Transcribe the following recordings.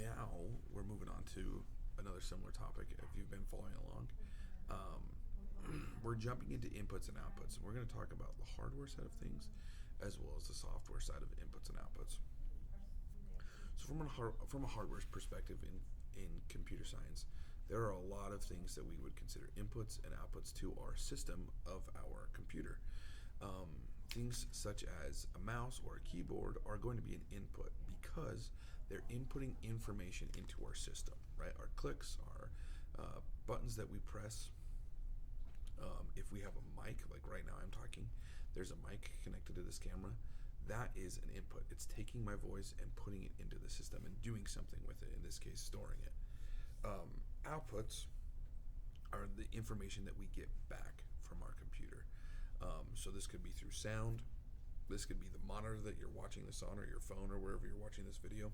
now we're moving on to another similar topic. If you've been following along, we're jumping into inputs and outputs. And we're going to talk about the hardware side of things as well as the software side of inputs and outputs. So from a hardware perspective in computer science, there are a lot of things that we would consider inputs and outputs to our system of our computer. Things such as a mouse or a keyboard are going to be an input because they're inputting information into our system, right? Our clicks, our buttons that we press. If we have a mic, like right now I'm talking, there's a mic connected to this camera. That is an input. It's taking my voice and putting it into the system and doing something with it, in this case, storing it. Outputs are the information that we get back from our computer. So this could be through sound. This could be the monitor that you're watching this on, or your phone, or wherever you're watching this video.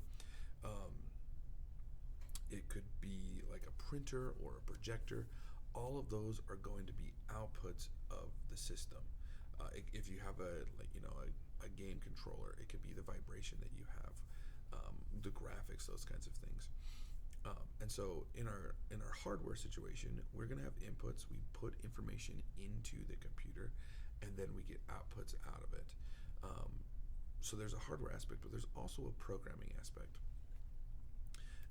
It could be like a printer or a projector. All of those are going to be outputs of the system. If you have a game controller, it could be the vibration that you have, the graphics, those kinds of things. And so in our hardware situation, we're going to have inputs. We put information into the computer, and then we get outputs out of it. So there's a hardware aspect, but there's also a programming aspect.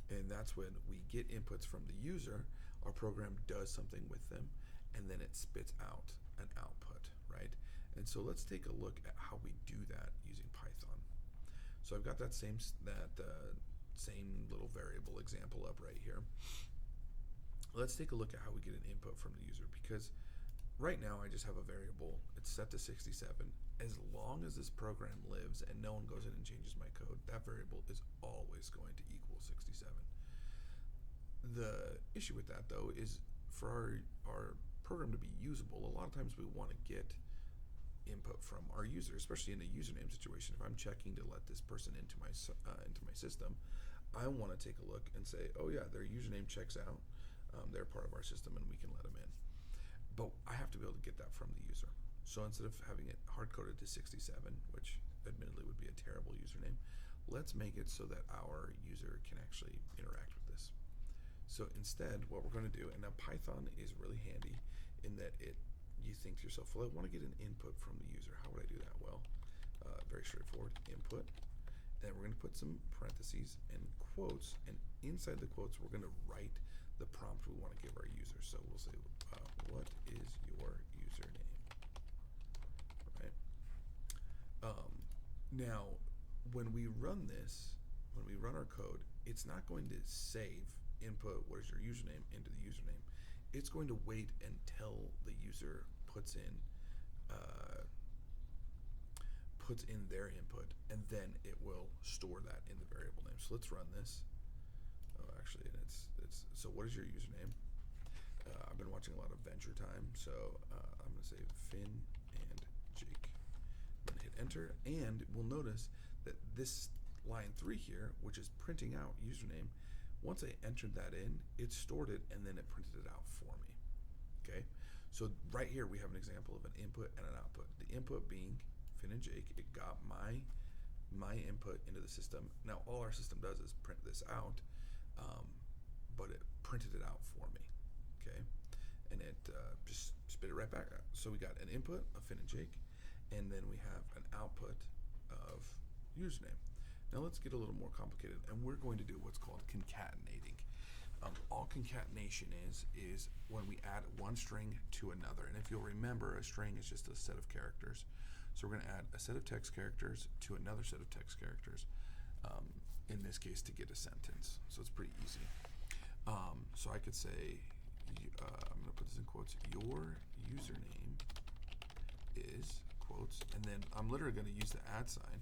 And that's when we get inputs from the user, our program does something with them, and then it spits out an output, right? And so let's take a look at how we do that using Python. So I've got that same little variable example up right here. Let's take a look at how we get an input from the user, because right now I just have a variable. It's set to 67. As long as this program lives and no one goes in and changes my code, that variable is always going to equal 67. The issue with that, though, is for our program to be usable, a lot of times we want to get input from our user, especially in a username situation. If I'm checking to let this person into my system, I want to take a look and say, oh yeah, their username checks out. They're part of our system and we can let them in. But I have to be able to get that from the user. So instead of having it hard-coded to 67, which admittedly would be a terrible username, let's make it so that our user can actually interact with this. So instead, what we're going to do, and now Python is really handy in that you think to yourself, well, I want to get an input from the user. How would I do that? Well, very straightforward, input. And we're going to put some parentheses and quotes, and inside the quotes, we're going to write the prompt we want to give our user. So we'll say, what is your username? Right? Now, when we run this, when we run our code, it's not going to save input what is your username into the username. It's going to wait until the user puts in their input, and then it will store that in the variable name. So let's run this. Oh, actually, it's so what is your username? I've been watching a lot of Venture Time, so I'm going to say Finn and Jake. I'm going to hit enter, and we'll notice that this line 3 here, which is printing out username, once I entered that in, it stored it and then it printed it out for me. Okay, so right here we have an example of an input and an output. The input being Finn and Jake, it got my input into the system. Now all our system does is print this out, but it printed it out for me. Okay, and it just spit it right back out. So we got an input of Finn and Jake, and then we have an output of username. Now let's get a little more complicated, and we're going to do what's called concatenating. All concatenation is when we add one string to another. And if you'll remember, a string is just a set of characters. So we're going to add a set of text characters to another set of text characters, in this case to get a sentence. So it's pretty easy. So I could say, I'm going to put this in quotes, your username is, quotes, and then I'm literally going to use the @ sign,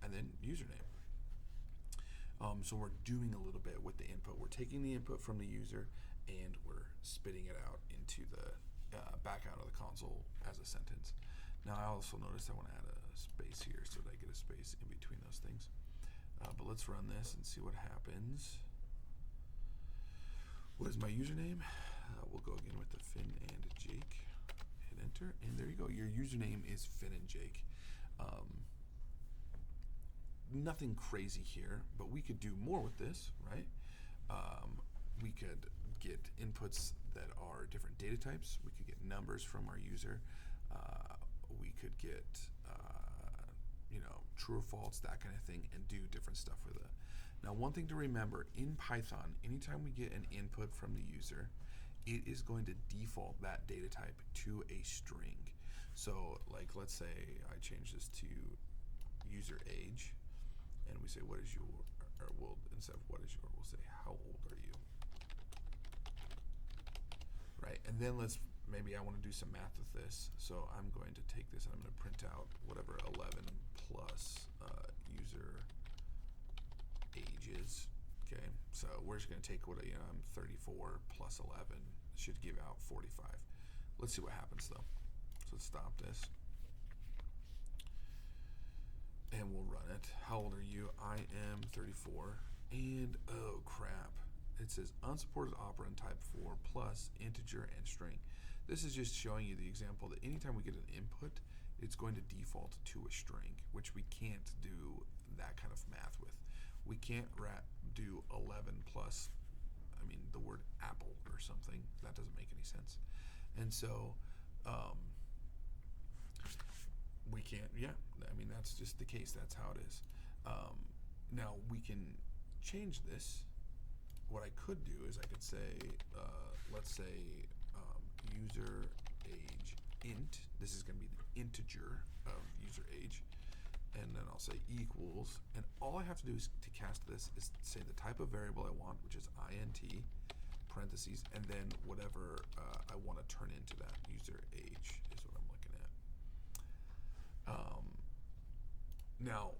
and then username. So we're doing a little bit with the input. We're taking the input from the user and we're spitting it out into the back out of the console as a sentence. Now I also noticed I want to add a space here so that I get a space in between those things. But let's run this and see what happens. What is my username? We'll go again with the Finn and Jake. Hit enter, and there you go. Your username is Finn and Jake. nothing crazy here, but we could do more with this, right? We could get inputs that are different data types. We could get numbers from our user. We could get, true or false, that kind of thing, and do different stuff with it. Now, one thing to remember, in Python, anytime we get an input from the user, it is going to default that data type to a string. So, like, let's say I change this to user age, and we say, what is your, or we'll, instead of what is your, we'll say, how old are you? Right, and then maybe I want to do some math with this, so I'm going to take this and I'm going to print out whatever 11 plus user age is. Okay, so we're just going to take what, I'm 34 plus 11, should give out 45. Let's see what happens though. So let's stop this. And we'll run it. How old are you? I am 34. And oh crap. It says unsupported operand type 4 plus integer and string. This is just showing you the example that anytime we get an input, it's going to default to a string, which we can't do that kind of math with. We can't do 11 plus, the word apple or something. That doesn't make any sense. And so, we can't, that's just the case. That's how it is. Now, we can change this. What I could do is I could say, let's say, user age int. This is going to be the integer of user age. And then I'll say equals. And all I have to do is to cast this is say the type of variable I want, which is int, parentheses, and then whatever I want to turn into that. User age is what I'm looking at. Now,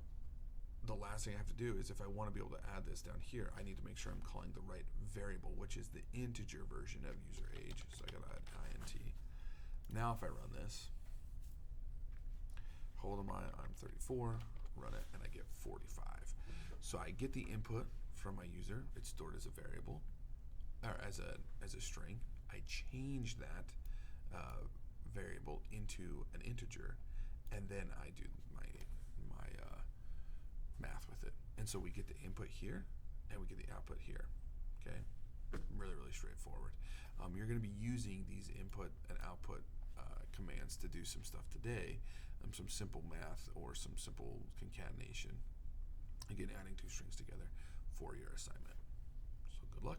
the last thing I have to do is if I want to be able to add this down here, I need to make sure I'm calling the right variable, which is the integer version of user age. So I got to add int. Now if I run this, hold on, I'm 34, run it, and I get 45. So I get the input from my user. It's stored as a variable, or as a string. I change that variable into an integer, and then I do my math with it. And so we get the input here, and we get the output here. Okay, really, really straightforward. You're going to be using these input and output commands to do some stuff today, some simple math or some simple concatenation. Again, adding two strings together for your assignment. So good luck.